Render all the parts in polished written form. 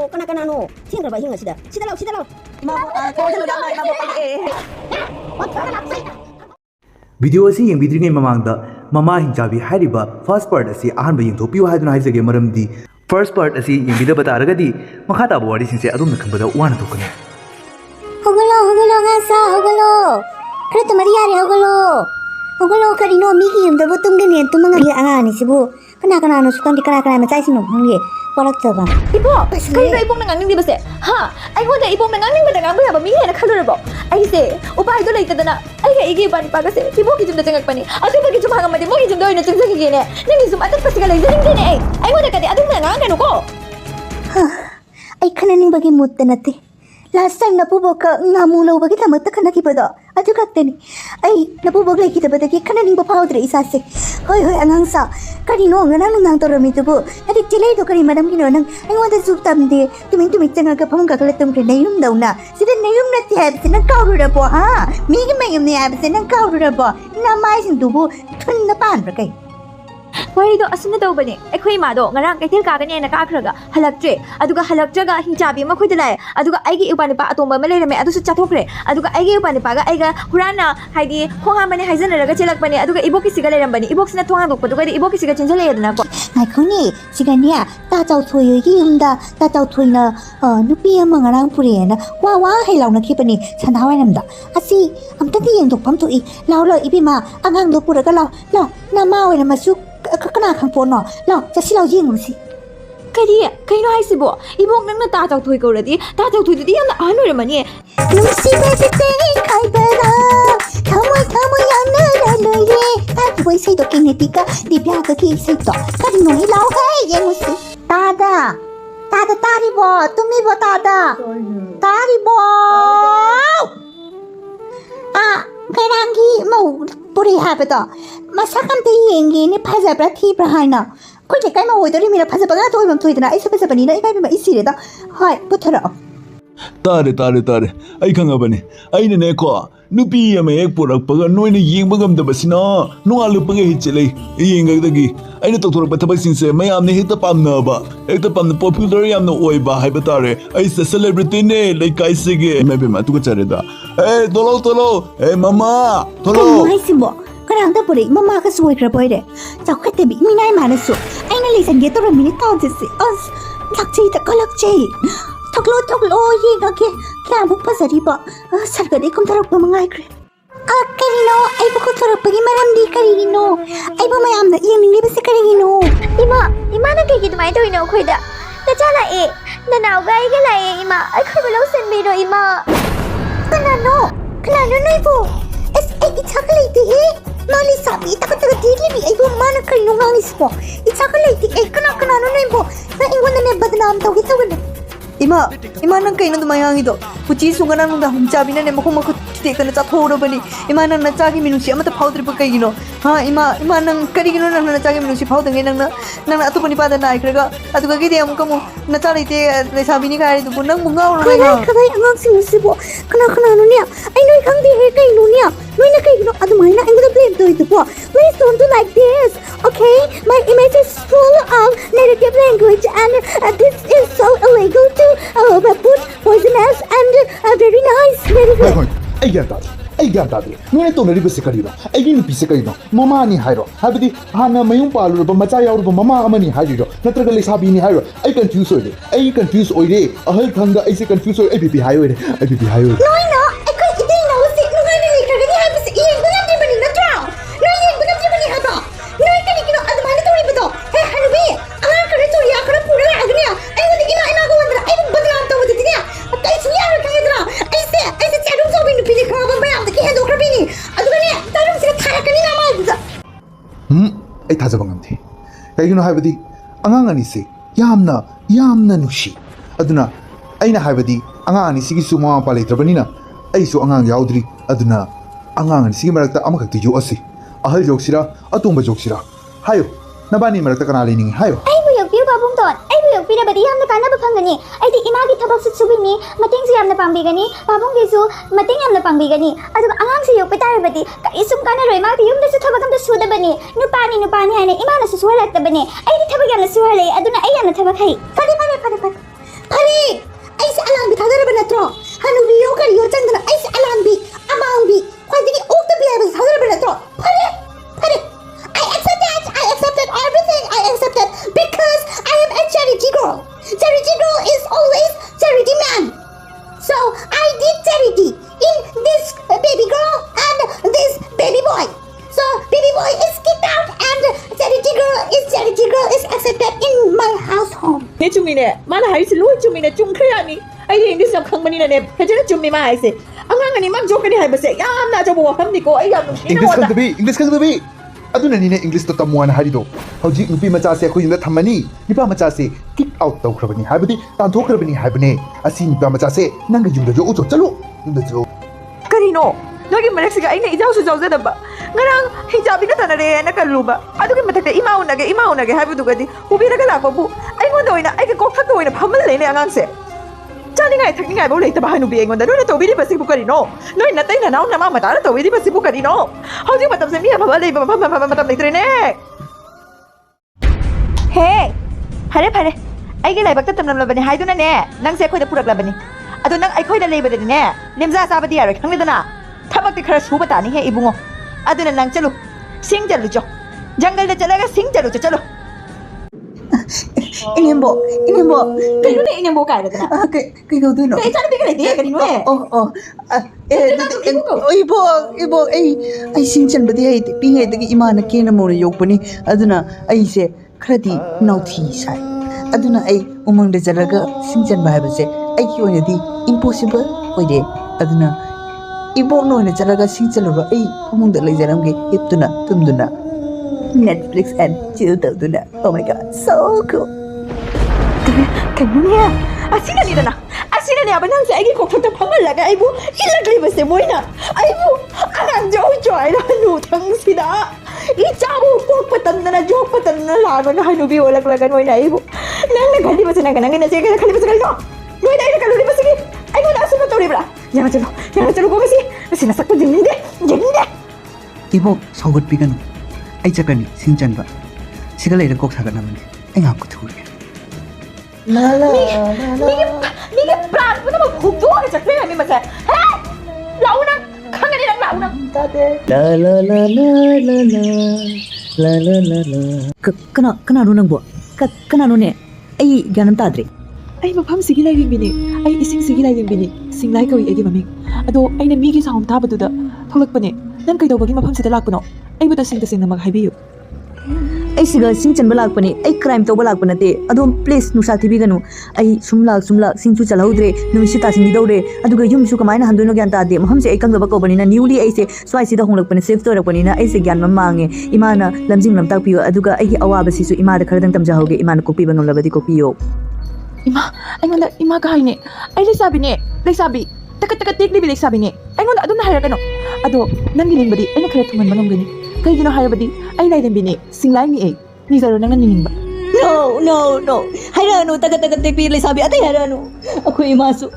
Kena tinggal bayi nggak sida lau. Video asi yang bidringai mamangda mama Hingchabi hariba first part asi ahan baying thopiu haiduna haijage maramdi first part asi yang bida bata aragadi makhata bawari sinse adumna khambada wana thokani Hogolo ngasa hogolo Kereta Maria hogolo karino miki yumda botung gini tumanga angani sibu kana no sukan dikana macai sino hangye Warak coba. Ibu, kaya ibong nanganing di ba se? Ha? Ay wala ibong nanganing ba nangang ba mi na kaloro ba? Ay se, upay do lay tada na. Ay kay igi pa ni paga se. Ibu kijum da jangak pa ni. Atu ba kijum hanga mati mo kijum do ina jang jang gine. Ningi sum atat pasigala jang gine ay. Ay wala kadi adung nangang ko. Ha. Ay kananing bagi mutta nati. Last time napuboka ngamulaw bagi tamat kana kibada. Adu kakteni. Ay napubog lay kita badagi kananing bapawdre isase. Hoy angang sa. Kanino nga nang torami tubo. Adik chilay do kani madam kino nang ay wada subtam de tuming tanga ka pamang kakalatum kre nayum daw na. Sida nayum na ti habis nang kaurura po ha. Migi mayum ni habis nang kaurura po. Na mai sing tubo tun na pan pra kay. Wari do asuna daw bani. Ay koy ma do ngarang kay til ka kanya na kakraga halaktre. Aduga halaktraga Hingchabi ma koy dalay. Aduga aygi upani pa atomba malay rame adu su chathokre. Aduga aygi upani pa ga ayga hurana haidi khonga mane haizana raga chelak bani aduga iboki sigalay ram bani ibok sina thonga dok paduga iboki siga chenjalay adna ko. Ay kuni sigania ta chau thoi gi yumda ta chau thoi na nupi ama ngarang puri na wa helaw na khipani sanawai namda. Asi amta di yang dok pam tu I law lo ibima angang do pura ga law na ma wai na masuk kana khang pon no law cha si law jing si. Kay no hay sibo. Ibong nang natataw thoy ko radi. Tataw thoy di yan ano naman ye. Lucy baby kay bera. Kamoy yana ye. At boy say do kinetika di bya ka ki say to. Kadi no hilaw kay yang si. Tada tari bo tumi bo tada. Tari bo. Karangi mo puri habita. Masakam te yengi ni paza brathi brahana. Koi je kai ma hoidori mira paza baga toy bam toidana ai sabe sabani na ikai bima isireda. Hai puthara. Tare ai khangabani aina ne ko nupi ama ek porak paga noina yengba gamdabasina nualu paga hichelei yengagdagi aina tokthorok pathabak sinse mayamne hekta pamna popular yamna oiba haiba tare ai celebrity ne laikai sege maybe matuga chareda tolo mama tolo Kai simbo karang da puri mama ka suai kra boy de chakate bi minai manasu aina lisan ge tora minute ta jese as lakchei ta kalakchei Toklo ye ga ke kya buk pasari ba sargade kum tarak ba mangai kre karino ai bu ko tarak ba gi maram di karino ai ba mayam na yeng ni ba se karino Ima na kay kitumay to ino koy da. Nachala na naugay gala ima. Ay koy balaw sen biro ima. Kanano no ibu itakalite Nali sabi itakatak dili bi ay bu mana karino ngangis po itakalite kanano no ibu na ingwan na ne badnam taw gitaw Ima nang kayo na dumayang ito. Puchi sunga nang nung Hingchabi na ne makuk kita na chathoro bani. Ima nang nachagi minusi amata powder pa kayo no. Ha ima nang karigino nang nachagi minusi powder ngay nang ato pa ni pada na ikraga. Ato ka kiti am kamu nachala ite sabi ni kaya ito po nang bungaw na. Kaya angang sinusibo. Kana ano niya. Ay no ikang di hair kayo niya. No na kayo no adumay na ang blame to ito po. Please don't do like this. Okay? My image is full of negative language and this is so illegal to put poisonous and very nice. Very good. Ay gyan tadi. Nung ito nariba si Karino. Ay ginupi si Karino. Mama ni Hairo. Habidi hana mayung palo ba macaya or ba mama ama ni Hairo. Natragalay sabi ni Hairo. Ay confuse oide. Ahal thanga ay si confuse oide. Ay pipi Hairo. No. Ay ko ito na usi. Nung ano ni kagani habis iyan ko lang di ba ni natraw. No iyan ko lang di ba ni haba. No ikani kino adumay na tori ba to. Hey hanubi. Ang kare tori akara pura na agniya. Ay wadi ina ko wandra. Ay badlam taw wadi niya. At ay suya ka ngedra. Ay se chadum so binu pili ka ba bayam ki hendo krabini. Adu kani tarum sila thara kani na ma da. Ay thajabang amthi. Kay gino habidi angang ani se yamna nushi. Aduna aina habidi angang ani sigi suma pa leitrabani na. Ay su angang yaudri aduna angang ani sigi marakta amakakti jo asi. Ahal joksira atumba joksira. Hayo nabani marakta kana lening hayo. Ay mo yung piyo babong to. Icheton, I will be a body on the Kana Pangani. I think Imagi Tabas Subini, Matinsi on the Pambigani, Pabungisu, Mating on the Pambigani. I don't answer you, Petarabadi, Isum Kana Rema, you miss a Tabakam to Sudabani, Nupani, and Imanas as well at the Bani. I did Tabagan as well, I don't know, I am a Tabakai. Pari! I say alam bi thadar banatro. Hanu bi yoga yotandra. I say alam bi amang bi. Why did you open bi abis thadar banatro? Pari! I accepted everything. I accepted because I am a charity girl. Charity girl is always charity man. So I did charity in this baby girl and this baby boy. So baby boy is kicked out and charity girl is accepted in my household. Hey Chumine, Mana Harris Louis Chumina Chumkriani. I think this of company and Chumi I say. I'm not any man joking. I say, I'm not a woman. I am English kan be aduna ni ne English to tamuan harido hauji nupi macha se khoi na thamani nipa macha se kick out taw khrabani habadi tan thok khrabani habane asi nipa macha se nanga jumda jo ucho chalo jumda jo Karino. Nogi Malaysia, I need also Zaba. Garang, Hingchabi Tanare and a Kaluba. I don't get Imaunage, have you to get it? Who be the Galapo? I wonder when I can go to in a permanent answer. Johnny, I think I will later behind being on the Runa to be the Pacificari. No, nothing, and now Mamma to be the Pacificari. No, how do you put me about labor? Hey, Hare, I get like Batam Labani, I don't know, Nancy could have put a labani. I don't know, I could have labored in there. Nimza Sabadi, Eric, Hangidana. Tabak the crash who but I hear Ibumo. I didn't know Chalo. Sing Jalujo. Jungle the Jalaga sing Jalujo. Inimbo. Can you name more kind of that? okay go do no It's not a big idea anywhere. ibo ai singchan badi ai pi he de imana kena mo yokpani aduna ai se khradi nauthi sai aduna ai umang de jalaga singchan ba ba se ai ki oina di impossible oide aduna ibo no ne jalaga singchan ro ai umang de lai jaram ge iptuna tumduna Netflix and chill tawduna oh my god so cool Can you hear? I see the Nidana. I see the Abanans. I go to the Pamela. I will illegally with the Moina. I will. And Joe, I know Tangsida. Each hour, put them a joke, but then a large one. I know be all like an oil. None was an agony and a second. When I look at I will ask the Toribra. Yamato go see. I see a second. ibo sogot pigan ai chakani singchan ba sigale de kok saganamani ai ngam ko thuri Nige plan pun nama hudu ada cakap ni macam. Hey, launa, kangen ni launa. kana runang bo kana no ne ai ganam tadre Ay mafam sige lai bini. Ay ising sige lai bini. Singlay kawi ay maming. Ado ay na migi sa hong taba tuda. Tholak pa ni. Nang kay daw bagi mafam sa talak pa no. Ay buta sing na maghaybiyo. ai siga singchan balak pani ai crime to balak panate adom place nusa thibi ganu ai sumlak singchu chalhaudre numisi ta singi dawre aduga yum su kamaina handoino gyan ta de maham se ai kangba ko bani na newly ai se swai sida honglak pani safe to rak pani na ai se gyan mamange imana lamjing lam tak piyo aduga ai gi awa basi su ima da khardang tamja hoge imana ko pi bangam labadi ko piyo Ima, ay nganda ima kahay ni. Ay laisabi ni. Laisabi. Takat tikli bi laisabi ni. Ay nganda adon na hayar kano. Ado nang gining badi ay nakara tuman manong gani. Kay gino hayar badi ay laidan bini. Singlay ni ay. Ni zaro nang nanining ba. No. Hayrano taga tikli laisabi atay hayrano. Ako imasu.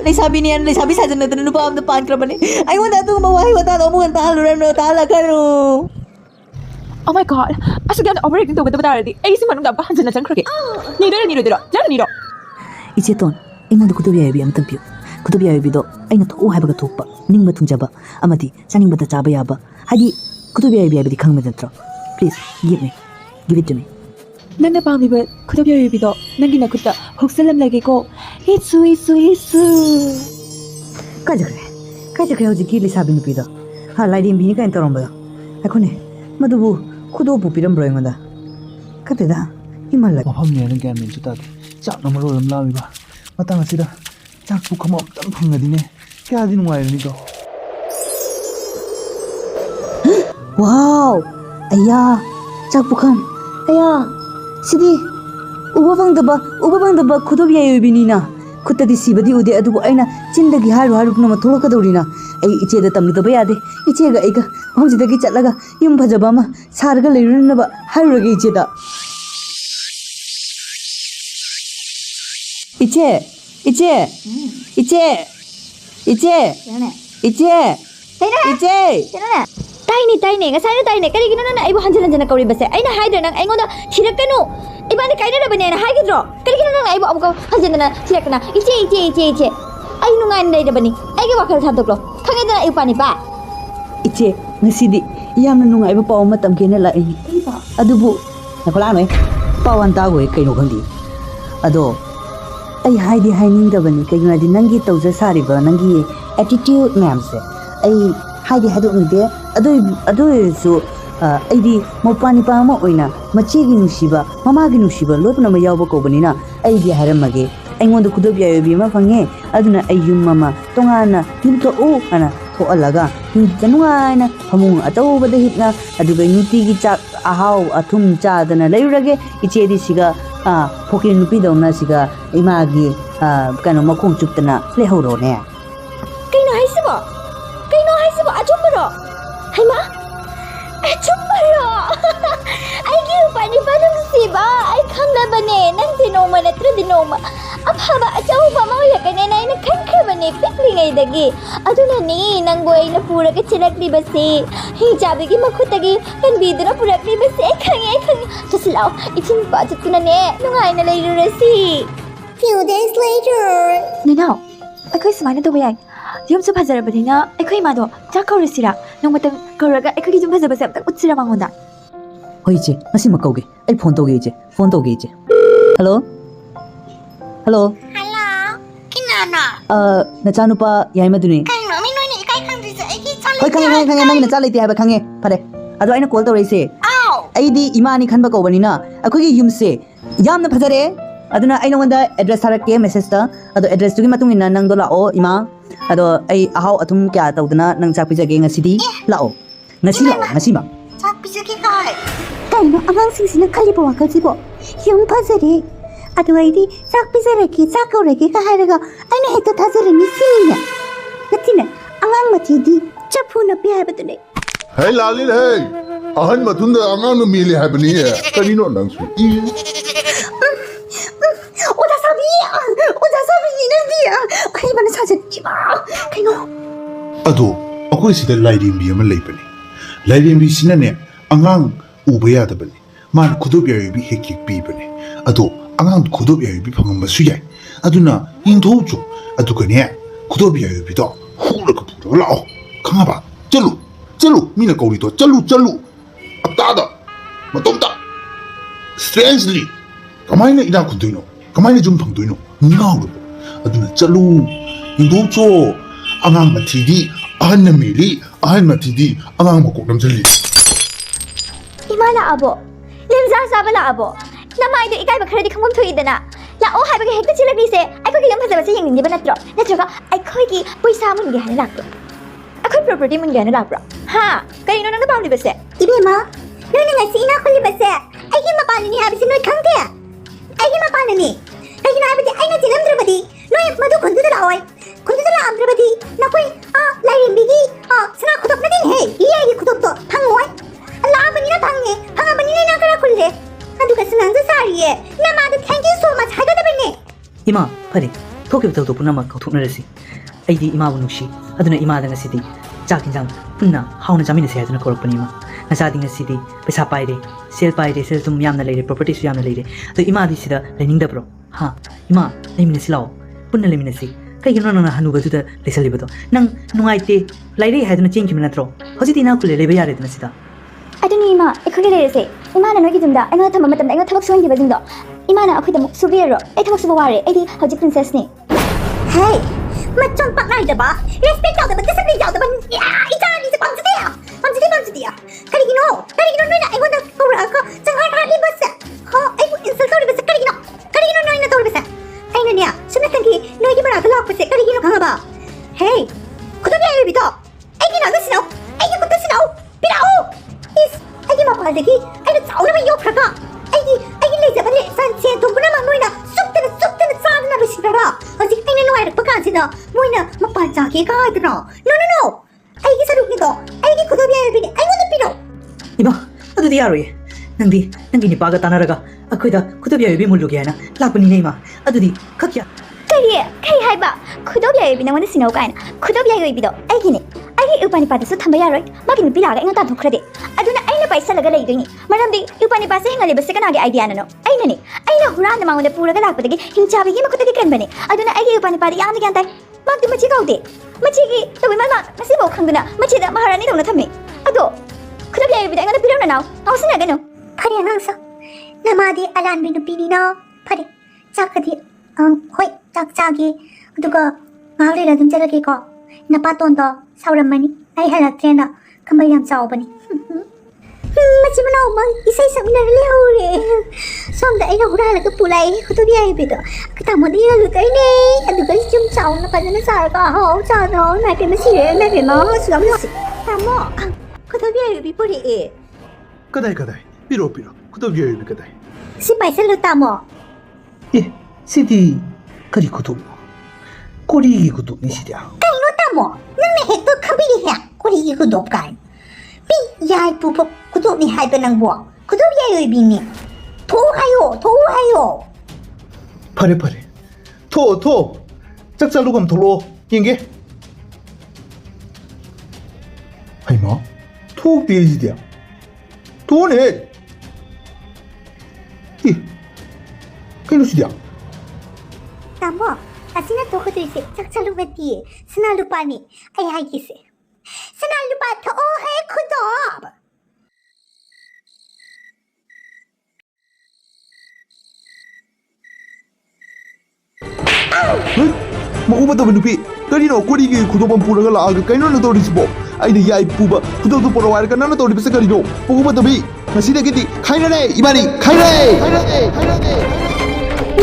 Laisabi niyan laisabi sa na tanu pa am da pan krabani. Ay wala to mawahi wata mo kan taluran no tala kano. Oh my god. Asa gyan operating to gada di. Ay si manong gaba hansan na chan krake. Niro. Jana niro. icheton ingondo kutobi ayi am tampio kutobi ayi bido aina to hai baga thokpa ningba thungjaba amadi chaning bata chaba yaba hadi kutobi ayi bi khangma dentro please give it to me Nang na pami ba kutobi ayi bido nang gina kutta hoksalam lagi ko. Hisu. kaja kre hoji ki lisabi nu pido ha laidin bini kain toromba akone madubu kudo bu piram broingada kateda himala mafam ne na gyan min chuta chak na maro lam lawi ba matang asida chak pu khama tam phangadi ne kya din wai ni do wow aya chak pukham aya sidi ubang daba kudobi ayi binina kutadi sibadi ude adugo aina chindagi haru na mathola kadorina ai iche da tamlu daba yade iche ga aiga homjidagi chatlaga yum bhajaba ma sarga leirunna ba haru ga iche da 이제 이제 이제 이제 이제 이제 Tiny, tiny, ngasai tiny, kali gino na ibu hanjana jana kauri base. Ai na hide nang aingoda thirakanu. Ibani kaina na bane na hide dro. Kali gino na ibu abuka hanjana na thirakana. Iche. Ai nu ngai nei da bani. Ai ge wakal tha doklo. Khangai da ibu pani ba. 이제 ngasidi yamna nungaiba paw matam kena la ai adubu nakola noi pawan ta goi kaino khandi ado ai haidi haining da bani kaino di nangi tawja sari ba nangi attitude ma'am se ai haidi hadu ngi ado su ai di mopani pa ma oina machi gi nusiba mama gi nusiba lopna ma yaw ba ko bani na ai di haramage aingon da kudob ya bi ma phange aduna ai yum mama tongana yum to o ana alaga hinjanungaina hamung atawbada hitna aduga nutigi chak ahau athum chadana leurage ichedi siga phokin nupi dawna siga imagi kano makhong chuptana lehoro ne Kaino haisibo achumbaro. Haima. Achumbaro. Ai gi pani panung siba. Ai khangda bane nang dinoma na dinoma. Abhaba achauba mawya kane na ina khankha bane pikli ngai dagi. Aduna ni nangoi na pura ke chilakli base. Hingchabi gi makhutagi kan bidura purakli base khange. Taslao ichin pachutuna ne nungai na leirurasi. Few days later. Ninaw, ako'y sumana daw yan. Yung sa pazarabadi na, ako'y mado, tsaka sira. Nung matang karaga, ako'y yung pazarabasa, utsira mangunda. hoy iche ngasi makauge ai phone toge iche hello Hello, kinana. nachanupa yaimaduni Kai no, mi no ni kai khang ri sa ai ki chale. hoy khange nang nacha leite haba khange phare ado aina call tawreise Ow. aidi imani khanba kawbanina akogi yumse yamna phajare aduna aina wanda address tharake message ta ado address tugi matung ina nang do lao ima ado ai ahau athum kya tawdana nang chak pijage ngasidi lao ngasi ma Chak pijaki kai. Kai no, agang khaliba wakal sibo. Yung phajare. Aduaidi chak pizaraki chak kauraki ka hairaga aina hekta thazarani sina. Natina angang matidi chapuna pi haibadune. Hey Lali, hey! Ahan matunda angan mili habni hai. Kanino nang su. Oda sabi ni dia. Kai bana saja iba. Kai no. Ado, ako sida lairimbi ama leipani. Lairimbi sinane angang ubaya da bani. Man kudob yabi hekik bi bani. Ado, angang kudob yabi phangam su yai. Aduna ingtho chu. Aduga ne kudob yabi do hula ka pura lao. Khanga ba. Chalu mina kauri to chalu. Abtada. Matomta. Strangely. Kamaina ina kunduino. Kamaina jum phangduino. Ngaw. Aduna chalu. Ingtho chu. Angang matidi ahan na mili ahan matidi angang makok namjali. Imala abo. Limza sabala abo. Namay do ikay bakharadi khamgam thuidana. La o haiba ge hekta chilagni se aikogi yam phajaba se yengni ba natro. Natroga aikogi poisa mun ge hana lakro. Akoi property mun ge hana lakro. Ha, kaino nang napamli ba se? Ibema, no na ngasi ina khuli base. Ai ki mapani ni habisi no khangte. Ai ki mapani ni. Ai na habisi ai na jinamdrabadi. No madu khundu da lawai. Khundu da amdrabadi. Na koi lairimbi sana khudok na din he. Iya gi khudok to thangoi. Allah bani na thange. Hanga bani na kara khulle. Adu ka sanang sariye. Na ma thank you so much. Haga da bane. ima phare thoke to punama kauthuknarasi aidi ima bunushi aduna ima da ngasidi chakinjang punna hauna jamina se aduna korokpani ma ngasadi ngasidi pesa paire sel tum yamna leire property su yamna leire to ima di sida lening da bro ha ima lemina silao punna lemina si kai gino na hanu bajuda lesalibato nang nungaite laire haduna chengki minatro hojiti na kule lebe yare dana sida Aduni ima, aikogi leirese. Imana nogi jumda, aingona thamba matamda aingona thabak suwangi ba jingdo. Imana akhoi damuk subiro. Ai thabak suba ware, ai di hojik princess ni. Hey, macam pak nai da ba. Respect da ba, discipline da ba. Ya, ita ni se pamji dia. Kali gino no na ai wanda kora ka janghar khali bas. Ha, ai ku insult kori bas kali gino no ina tor bas. Ai na nia, sumna kanki no gi bara kala bas kali gino khanga ba. Hey, kuda bi ai bi to. Ai gino na sino. Ai ku ta sino. Pirao. Is, ai gi ma pa de ki, ai na chauna ba yo khaka. Ai gi le ja ba le san chen to puna ma noina. Suptana sana ba sibara. Hojik ai na no ai pa kan sida. Moina ma pa ja ki ka adra. No. Ai gi saruk ni to. Ai gi kuda bi ai bi. Ai mo na piro. ima adu di yaroye ꯅꯪꯒꯤ ꯅꯤꯄꯥꯒ ꯇꯥꯟꯅꯔꯒ ꯑꯩꯈꯣꯏꯗ ꯈꯨꯗꯣꯞ ꯌꯥꯏꯕꯤ ꯃꯨꯜꯂꯨꯒꯦ ꯍꯥꯏꯅ ꯂꯥꯛꯄꯅꯤꯅꯦ ꯏꯃꯥ ꯑꯗꯨꯗꯤ ꯈꯛꯌꯥ ꯀꯩ ꯍꯥꯏꯕ ꯈꯨꯗꯣꯞ ꯌꯥꯏꯕꯤ ꯅꯪꯉꯣꯟꯗ ꯁꯤꯟꯅꯧ ꯀꯥꯏꯅ ꯈꯨꯗꯣꯞ ꯌꯥꯏꯕꯤꯗꯣ ꯑꯩꯒꯤꯅꯦ ꯑꯩꯒꯤ ꯏꯄꯥꯅꯤꯄꯥꯗꯁꯨ ꯊꯝꯕ ꯌꯥꯔꯣꯏ ꯃꯥꯒꯤ ꯅꯨꯄꯤ ꯂꯥꯛꯑꯒ ꯑꯩꯉꯣꯟꯗ ꯇꯥꯟꯊꯣꯛꯈ꯭ꯔꯗꯤ ꯑꯗꯨꯅ ꯑꯩꯅ ꯄꯥꯏꯁꯜꯂꯒ ꯂꯩꯗꯣꯏꯅꯤ ꯃꯔꯝꯗꯤ ꯏꯄꯥꯅꯤꯄꯥꯁꯦ ꯍꯤꯡꯍꯜꯂꯤꯕꯁꯦ ꯀꯅꯥꯒꯤ ꯑꯥꯏꯗꯤꯌꯥꯅꯅꯣ ꯑꯩꯅꯅꯦ ꯑꯩꯅ ꯍꯨꯔꯥꯟꯅ ꯃꯉꯣꯟꯗ ꯄꯨꯔꯒ ꯂꯥꯛꯄꯗꯒꯤ ꯍꯤꯡꯆꯥꯕꯤꯒꯤ ꯃꯈꯨꯠꯇꯒꯤ ꯀꯟꯕꯅꯦ ꯑꯗꯨꯅ ꯑꯩꯒꯤ ꯏꯄꯥꯅꯤꯄꯥꯗꯤ ꯌꯥꯝꯅ ꯒ꯭ꯌꯥꯟ ꯇꯥꯏ ꯃꯥꯛꯇꯤ ꯃꯆꯤ ꯀꯧꯗꯦ ꯃꯆꯤꯒꯤ ꯇꯧꯏ ꯃꯥ ꯉꯁꯤꯐꯥꯎ ꯈꯪꯗꯅ ꯃꯆꯤꯗ ꯃꯍꯥꯔꯥꯅꯤ ꯇꯧꯅ ꯊꯝꯃꯦ ꯑꯗꯣ ꯈꯨꯗꯣꯞ ꯌꯥꯏꯕꯤꯗ ꯑꯩꯉꯣꯟda ꯄꯤꯔꯝꯅ ꯅꯥꯎ ꯉꯥꯎꯁꯤꯟꯅꯒꯅꯨ ꯐꯔꯦ ꯑꯉꯥꯡꯁꯨ ꯅꯃꯥꯗꯤ ꯑꯂꯥꯟꯕꯤ ꯅꯨꯄꯤꯅꯤꯅ ꯐꯔꯦ ꯆꯥꯛꯀꯗꯤ ꯍꯣꯏ ꯆꯥꯛ ꯆꯥꯒꯦ ꯑꯗꯨꯒ ꯉꯥꯏꯍꯥꯛ ꯂꯩꯔ ꯑꯗꯨꯝ ꯆꯠꯂꯒꯦꯀꯣ ꯅꯄꯥꯇꯣꯟꯗꯣ ꯁꯥꯎꯔꯝꯃꯅꯤ ꯑꯩ ꯍꯜꯂꯛꯇ꯭ꯔꯦꯅ ꯈꯝꯕ ꯌꯥꯝ ꯆꯥꯎꯕꯅꯤ ꯃꯆꯤꯟ ꯃꯅꯥꯎ ꯑꯃ ꯏꯁꯩ ꯁꯛꯃꯤꯟꯅꯔ ꯂꯩꯍꯧꯔꯦ ꯁꯣꯝꯗ ꯑꯩꯅ ꯍꯨꯔꯥꯜꯂꯒ ꯄꯨꯂꯛꯑꯦ ꯈꯨꯗꯣꯞ ꯌꯥꯏꯕꯤꯗꯣ ꯇꯥꯃꯣꯗ ꯌꯦꯡꯍꯜꯂꯨꯗꯣꯏꯅꯦ ꯑꯗꯨꯒ ꯁꯨꯝ ꯆꯥꯎꯅ ꯐꯖꯅ ꯆꯥꯔꯒ ꯑꯍꯥꯎ ꯆꯥꯗ꯭ꯔꯣ ꯏꯃꯥꯏꯄꯦꯝꯃ ꯁꯤꯔꯦ ꯏꯃꯥꯏꯄꯦꯝꯃ ꯁꯨꯝ ꯇꯥꯃꯣ ꯈꯨꯗꯣꯞ ꯌꯥꯏꯕꯤ ꯄꯨꯔꯛꯑꯦ ꯀꯗꯥꯏ ꯄꯤꯔꯣ ꯈꯨꯗꯣꯞ ꯌꯥꯏꯕꯤ ꯀꯗꯥꯏ ꯁꯤ ꯄꯥꯏꯁꯜꯂꯨ ꯇꯥꯃꯣ ꯑꯦ ꯁꯤꯗꯤ ꯀꯔꯤ ꯈꯨꯗꯣꯞꯅꯣ ꯀꯣꯔꯤꯒꯤ ꯈꯨꯗꯣꯞꯅꯤ ꯁꯤꯗꯤ ꯀꯩꯅꯣ ꯇꯥꯃꯣ ꯅꯪꯅ ꯍꯦꯛꯇ ꯈꯪꯕꯤꯔꯤꯍꯦ ꯀꯣꯔꯤꯒꯤ ꯈꯨꯗꯣꯞ ꯀꯥꯏꯅ ꯃꯤ ꯌꯥꯏ ꯄꯨꯕ ꯈꯨꯗꯣꯞꯅꯤ ꯍꯥꯏꯕ ꯅꯪꯕꯣ ꯈꯨꯗꯣꯞ ꯌꯥꯏꯕꯤꯅꯤ ꯊꯣꯛꯎ ꯍꯥꯏꯌꯣ ꯐꯔꯦ ꯊꯣꯛꯑꯣ ꯆꯥꯛ ꯆꯥꯂꯨꯒꯝ ꯊꯣꯛꯂꯛꯑꯣ ꯌꯦꯡꯒꯦ ꯍꯩꯃꯥ ꯊꯣꯛꯇꯦ ꯁꯤꯗꯤ ꯊꯣꯛꯑꯣꯅꯦ ꯀꯩꯅꯣ ꯁꯤꯗꯤ ꯇꯥꯃꯣ ꯑꯁꯤꯅ ꯊꯣꯛꯀꯗꯣꯏꯁꯦ ꯆꯥꯛ ꯆꯥꯂꯨꯕꯗꯤ ꯁꯅꯥ ꯂꯨꯄꯥꯅꯤ ꯑꯩ ꯍꯥꯏꯒꯦꯁꯦ ꯁꯅꯥ ꯂꯨꯄꯥ ꯊꯣꯛꯑꯣ ꯍꯦ ꯈꯨꯗꯣꯞ ꯃꯀꯨ ꯐꯠꯇꯕ ꯅꯨꯄꯤ ꯀꯔꯤꯅꯣ ꯀꯣꯔꯤꯒꯤ ꯈꯨꯗꯣꯞ ꯑꯃ ꯄꯨꯔꯒ ꯂꯥꯛꯑꯒ ꯀꯩꯅꯣ ꯇꯧꯔꯤꯁꯤꯕꯣ ꯑꯩꯅ ꯌꯥꯏ ꯄꯨꯕ ꯈꯨꯗꯣꯞꯇꯨ ꯄꯨꯔꯛꯑꯣ ꯍꯥꯏꯔꯒ ꯅꯪꯅ ꯇꯧꯔꯤꯕꯁꯦ ꯀꯔꯤꯅോ ꯃꯀꯨ ꯐꯠꯇꯕꯤ ꯉꯁꯤꯗꯒꯤꯗꯤ ꯈꯥꯏꯅꯔꯦ 이만희 खाइरे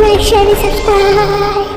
Like, share, subscribe.